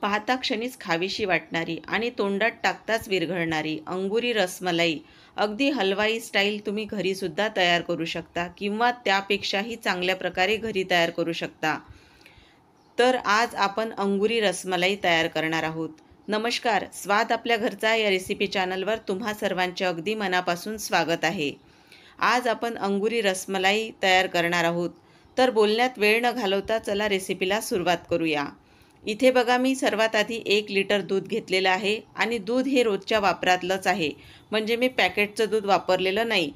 पाहता क्षणीच खावीशी वाटणारी आणि तोंडात टाकताच विरघळणारी अंगुरी रसमलाई अगदी हलवाई स्टाईल तुम्ही घरीसुद्धा तयार करू शकता किंवा त्यापेक्षाही चांगल्या प्रकारे घरी तयार करू शकता। तर आज आपण अंगुरी रसमलाई तयार करणार आहोत। नमस्कार, स्वाद आपल्या घरचा या रेसिपी चॅनलवर तुम्हा सर्वांचे अगदी मनापासून स्वागत आहे। आज आपण अंगुरी रसमलाई तयार करणार आहोत। तर बोलण्यात वेळ न घालवता चला रेसिपीला सुरुवात करूया। इथे बघा, मी सर्वात आधी 1 लिटर दूध घेतलेलं आहे आणि दूध हे रोजच्या वापरातलंच आहे, म्हणजे मी पॅकेटचं दूध वापरलेलं नाही।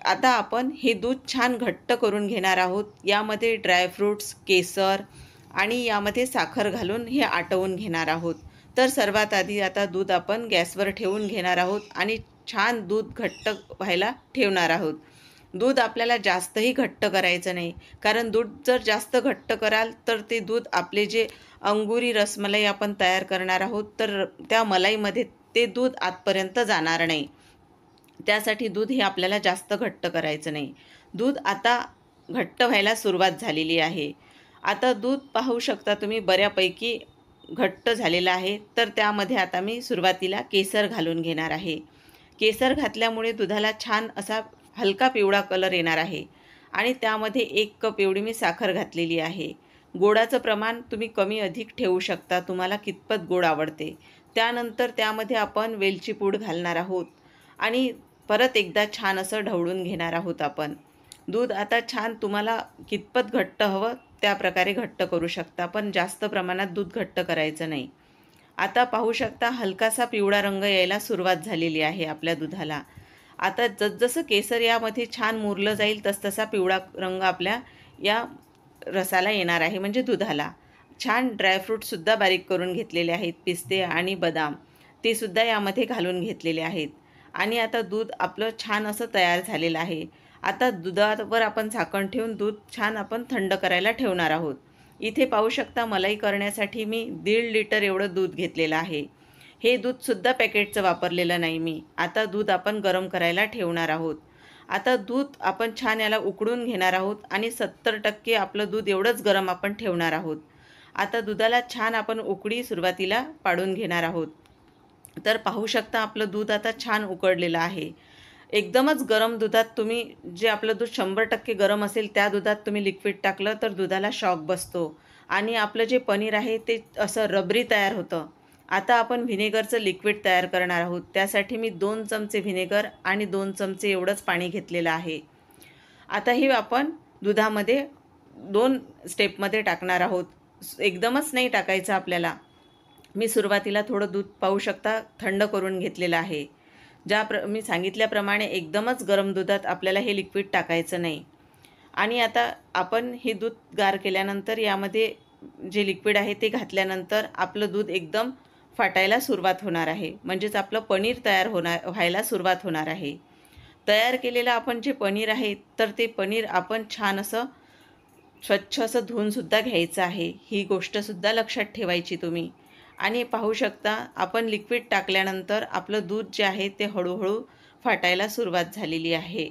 आता आपण हे दूध छान घट्ट करून घेणार आहोत। यामध्ये ड्रायफ्रूट्स, केसर आणि यामध्ये साखर घालून हे आटवून घेणार आहोत। तर सर्वात आधी आता दूध आपण गॅसवर ठेवून घेणार आहोत आणि छान दूध घट्ट व्हायला ठेवणार आहोत। दूध आपल्याला जास्तही घट्ट करायचं नाही, कारण दूध जर जास्त घट्ट कराल तर ते दूध आपले जे अंगुरी रसमलाई आपण तयार करणार आहोत तर त्या मलाईमध्ये ते दूध आतपर्यंत जाणार नाही। त्यासाठी दूध हे आपल्याला जास्त घट्ट करायचं नाही। दूध आता घट्ट व्हायला सुरुवात झालेली आहे। आता दूध पाहू शकता तुम्ही बऱ्यापैकी घट्ट झालेलं आहे। तर त्यामध्ये आता मी सुरुवातीला केसर घालून घेणार आहे। केसर घातल्यामुळे दुधाला छान असा हलका पिवळा कलर येणार आहे आणि त्यामध्ये 1 कप एवढी मी साखर घातलेली आहे। गोडाचं प्रमाण तुम्ही कमी अधिक ठेवू शकता, तुम्हाला कितपत गोड आवडते। त्यानंतर त्यामध्ये आपण वेलची पूड घालणार आहोत आणि परत एकदा छान असं ढवळून घेणार आहोत आपण। दूध आता छान तुम्हाला कितपत घट्ट हवं त्या प्रकारे घट्ट करू शकता, पण जास्त प्रमाणात दूध घट्ट करायचं नाही। आता पाहू शकता हलकासा पिवळा रंग यायला सुरुवात झालेली आहे आपल्या दुधाला। आता जसजसं केसर यामध्ये छान मुरलं जाईल तसतसा पिवळा रंग आपल्या या रसाला येणार आहे, म्हणजे दुधाला। छान ड्रायफ्रूटसुद्धा बारीक करून घेतलेले आहेत, पिस्ते आणि बदाम ते सुद्धा यामध्ये घालून घेतलेले आहेत। आणि आता दूध आपलं छान असं तयार झालेलं आहे। आता दुधावर आपण झाकण ठेवून दूध छान आपण थंड करायला ठेवणार आहोत। इथे पाहू शकता मलाई करण्यासाठी मी 1.5 लिटर एवढं दूध घेतलेलं आहे। हे दूधसुद्धा पॅकेटचं वापरलेलं नाही मी। आता दूध आपण गरम करायला ठेवणार आहोत। आता दूध आपण छान याला उकळून घेणार आहोत आणि 70% आपलं दूध एवढंच गरम आपण ठेवणार आहोत। आता दुधाला छान आपण उकळी सुरुवातीला पाडून घेणार आहोत। तर पाहू शकता आपलं दूध आता छान उकळलेलं आहे। एकदमच गरम दुधात तुम्ही जे आपलं दूध 100% गरम असेल त्या दुधात तुम्ही लिक्विड टाकलं तर दुधाला शॉक बसतो आणि आपलं जे पनीर आहे ते असं रबरी तयार होतं। आता आपण व्हिनेगरचं लिक्विड तयार करणार आहोत। त्यासाठी मी 2 चमचे व्हिनेगर आणि 2 चमचे एवढंच पाणी घेतलेलं आहे। आता हे आपण दुधामध्ये 2 स्टेपमध्ये टाकणार आहोत, एकदमच नाही टाकायचं आपल्याला। मी सुरुवातीला थोडं दूध पाहू शकता थंड करून घेतलेलं आहे। मी सांगितल्याप्रमाणे एकदमच गरम दुधात आपल्याला हे लिक्विड टाकायचं नाही। आणि आता आपण हे दूध गार केल्यानंतर यामध्ये जे लिक्विड आहे ते घातल्यानंतर आपलं दूध एकदम फाटायला सुरुवात होणार आहे, म्हणजेच आपलं पनीर तयार व्हायला सुरुवात होणार आहे। तयार केलेलं आपण जे पनीर आहे तर ते पनीर आपण छान असं स्वच्छ असं धुवूनसुद्धा घ्यायचं आहे, ही गोष्टसुद्धा लक्षात ठेवायची तुम्ही। आणि पाहू शकता आपण लिक्विड टाकल्यानंतर आपलं दूध जे आहे ते हळूहळू फाटायला सुरुवात झालेली आहे।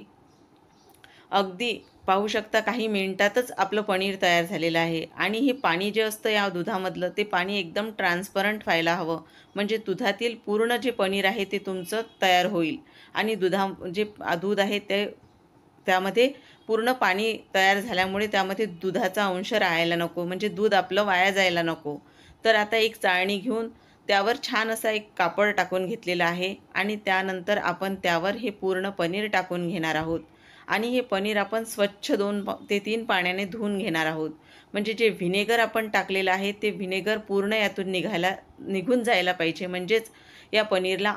अगदी पाहू शकता काही मिनिटातच आपलं पनीर तयार झालेलं आहे। आणि हे पाणी जे असतं या दुधामधलं ते पाणी एकदम ट्रान्सपरंट व्हायला हवं, म्हणजे दुधातील पूर्ण जे पनीर आहे ते तुमचं तयार होईल आणि जे दूध आहे त्यामध्ये पूर्ण पाणी तयार झाल्यामुळे त्यामध्ये दुधाचा अंश राहायला नको, म्हणजे दूध आपलं वाया जायला नको। तर आता एक चाळणी घेऊन त्यावर छान असा एक कापड टाकून घेतलेला आहे आणि त्यानंतर आपण त्यावर हे पूर्ण पनीर टाकून घेणार आहोत आणि हे पनीर आपण स्वच्छ 2 ते 3 पाण्याने धुवून घेणार आहोत, म्हणजे जे व्हिनेगर आपण टाकलेलं आहे ते व्हिनेगर पूर्ण यातून निघून जायला पाहिजे, म्हणजेच या पनीरला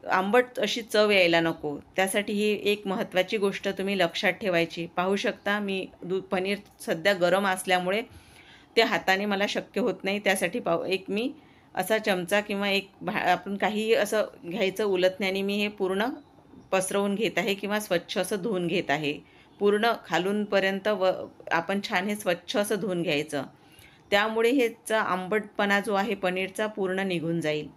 आंबट अशी चव यायला नको। त्यासाठी ही एक महत्त्वाची गोष्ट तुम्ही लक्षात ठेवायची। पाहू शकता मी पनीर सध्या गरम असल्यामुळे ते हाताने मला शक्य होत नाही, त्यासाठी एक मी असा चमचा किंवा आपण काहीही असं घ्यायचं उलथण्याने मी हे पूर्ण पसरवून घेत आहे किंवा स्वच्छ असं धुवून घेत आहे। पूर्ण खालूनपर्यंत आपण छान हे स्वच्छ असं धुवून घ्यायचं, त्यामुळे ह्याचा आंबटपणा जो आहे पनीरचा पूर्ण निघून जाईल।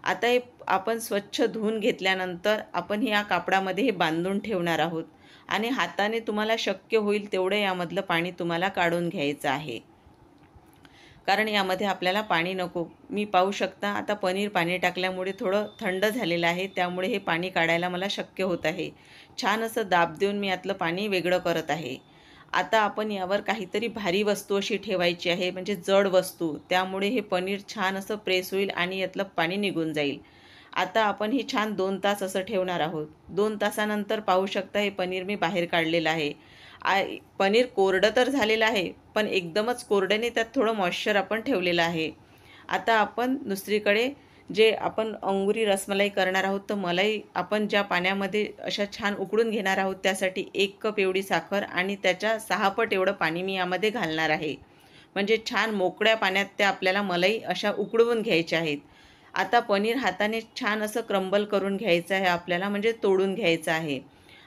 आता हे आपण स्वच्छ धुवून घेतल्यानंतर आपण या कापडामध्ये हे बांधून ठेवणार आहोत आणि हाताने तुम्हाला शक्य होईल तेवढं यामधलं पाणी तुम्हाला काढून घ्यायचं आहे। कारण यामध्ये आपल्याला पाणी नको. मी पाहू शकता आता पनीर पाणी टाकल्यामुळे थोडं थंड झालेलं आहे, त्यामुळे हे पाणी काढायला मला शक्य होत आहे. छान असं दाब देऊन मी यातलं पाणी वेगळं करत आहे. आता आपण यावर काहीतरी भारी वस्तू अशी ठेवायची आहे, म्हणजे जड वस्तू. त्यामुळे हे पनीर छान असं प्रेस होईल आणि यातलं पाणी निघून जाईल. आता आपण हे छान 2 तास असं ठेवणार आहोत. 2 तासानंतर पाहू शकता हे पनीर मी बाहेर काढलेलं आहे. पनीर कोरडं तर झालेलं आहे, पण एकदमच कोरडं नाही, त्यात थोडं मॉइश्चर आपण ठेवलेलं आहे. आता आपण दुसरीकडे जे आपण अंगुरी रसमलाई करणार आहोत, तर मलाई आपण ज्या पाण्यामध्ये अशा छान उकळून घेणार आहोत, त्यासाठी 1 कप एवढी साखर आणि त्याच्या 6 पट एवढं पाणी मी यामध्ये घालणार आहे. म्हणजे छान मोकळ्या पाण्यात त्या आपल्याला मलाई अशा उकळवून घ्यायच्या आहेत. आता पनीर हाताने छान असं क्रम्बल करून घ्यायचं आहे आपल्याला, म्हणजे तोडून घ्यायचं आहे.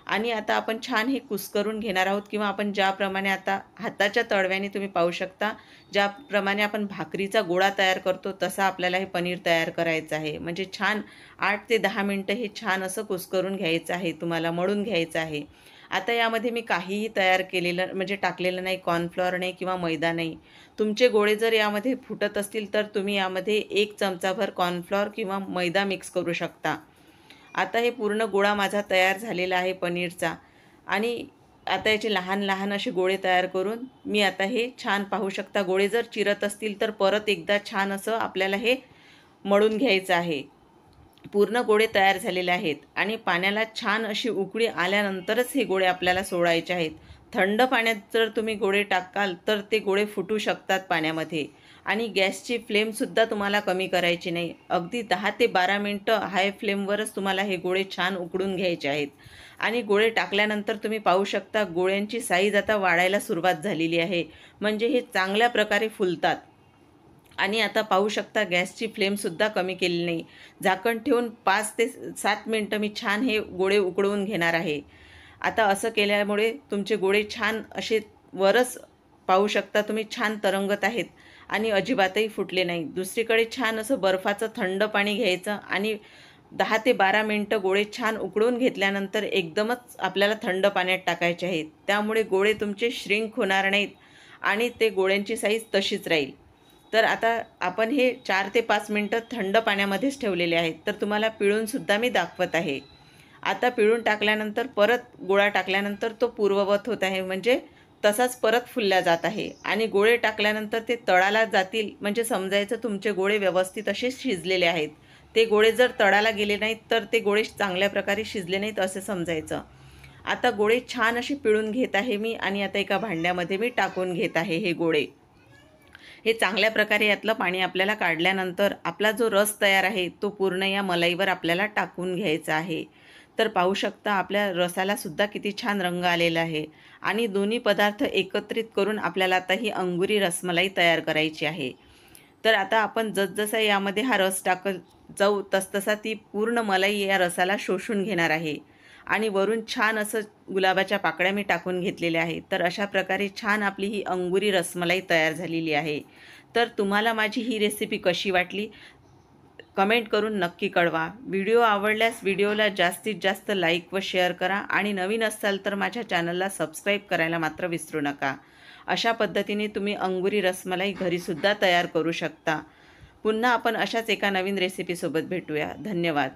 आणि आता आपण छान हे कुस्करून घेणार आहोत, किंवा आपण ज्याप्रमाणे आता हाताच्या तळव्याने तुम्ही पाहू शकता, ज्याप्रमाणे आपण भाकरीचा गोळा तयार करतो तसा आपल्याला हे पनीर तयार करायचं आहे. म्हणजे छान 8 ते 10 मिनटं हे छान असं कुस्करून घ्यायचं आहे, तुम्हाला मळून घ्यायचं आहे. आता यामध्ये मी काहीही तयार केलेलं म्हणजे टाकलेलं नाही, कॉर्नफ्लॉवर नाही किंवा मैदा नाही. तुमचे गोळे जर यामध्ये फुटत असतील तर तुम्ही यामध्ये 1 चमचाभर कॉर्नफ्लॉवर किंवा मैदा मिक्स करू शकता. आता हे पूर्ण गोळा माझा तयार झालेला आहे पनीरचा, आणि आता याचे लहान लहान असे गोळे तयार करून मी आता हे छान पाहू शकता. गोळे जर चिरत असतील तर परत एकदा छान असं आपल्याला हे मळून घ्यायचं आहे. पूर्ण गोळे तयार झालेले आहेत आणि पाण्याला छान अशी उकळी आल्यानंतरच हे गोळे आपल्याला सोडायचे आहेत. थंड पाण्यात जर तुम्ही गोळे टाकाल तर ते गोळे फुटू शकतात पाण्यामध्ये. आणि गॅसची फ्लेमसुद्धा तुम्हाला कमी करायची नाही. अगदी 10 ते 12 मिनटं हाय फ्लेमवरच तुम्हाला हे गोळे छान उकडून घ्यायचे आहेत. आणि गोळे टाकल्यानंतर तुम्ही पाहू शकता गोळ्यांची साईज आता वाढायला सुरुवात झालेली आहे, म्हणजे हे चांगल्या प्रकारे फुलतात. आणि आता पाहू शकता गॅसची फ्लेमसुद्धा कमी केली नाही. झाकण ठेवून 5 ते 7 मिनटं मी छान हे गोळे उकळवून घेणार आहे. आता असं केल्यामुळे तुमचे गोळे छान असे वरच पाहू शकता तुम्ही छान तरंगत आहेत आणि अजिबातही फुटले नाही. दुसरीकडे छान असं बर्फाचं थंड पाणी घ्यायचं आणि 10 ते 12 मिनटं गोळे छान उकळून घेतल्यानंतर एकदमच आपल्याला थंड पाण्यात टाकायचे आहेत. त्यामुळे गोळे तुमचे श्रिंक होणार नाहीत आणि ते गोळ्यांची साईज तशीच राहील. तर आता आपण हे 4 ते 5 मिनटं थंड पाण्यामध्येच ठेवलेले आहेत. तर तुम्हाला पिळूनसुद्धा मी दाखवत आहे. आता पिळून टाकल्यानंतर परत गोळा टाकल्यानंतर तो पूर्ववत होत आहे, म्हणजे तसाच परत फुलला जात आहे. आणि गोळे टाकल्यानंतर ते तळाला जातील, म्हणजे समजायचं तुमचे गोळे व्यवस्थित असे शिजलेले आहेत. ते गोळे जर तळाला गेले नाहीत तर ते गोळे चांगल्या प्रकारे शिजले नाहीत असं समजायचं. आता गोळे छान असे पिळून घेत आहे मी, आणि आता एका भांड्यामध्ये मी टाकून घेत आहे हे गोळे. हे चांगल्या प्रकारे यातलं पाणी आपल्याला काढल्यानंतर आपला जो रस तयार आहे तो पूर्ण या मलाईवर आपल्याला टाकून घ्यायचा आहे. तर पाहू शकता आपल्या रसाला सुद्धा किती छान रंग आलेला आहे. आणि दोन्ही पदार्थ एकत्रित करून आपल्याला आता ही अंगुरी रसमलाई तयार करायची आहे. तर आता आपण जसजसा यामध्ये हा रस टाकत जाऊ तसतसा ती पूर्ण मलाई या रसाला शोषून घेणार आहे. आणि वरून छान असं गुलाबाच्या पाकळ्या मी टाकून घेतलेल्या आहेत. तर अशा प्रकारे छान आपली ही अंगुरी रसमलाई तयार झालेली आहे. तर तुम्हाला माझी ही रेसिपी कशी वाटली कमेंट करून नक्की कळवा. व्हिडिओ आवडल्यास व्हिडिओला जास्तीत जास्त लाईक व शेअर करा, आणि नवीन असाल तर माझ्या चॅनलला सबस्क्राईब करायला मात्र विसरू नका. अशा पद्धतीने तुम्ही अंगुरी रसमलाई घरीसुद्धा तयार करू शकता. पुन्हा आपण अशाच एका नवीन रेसिपीसोबत भेटूया. धन्यवाद.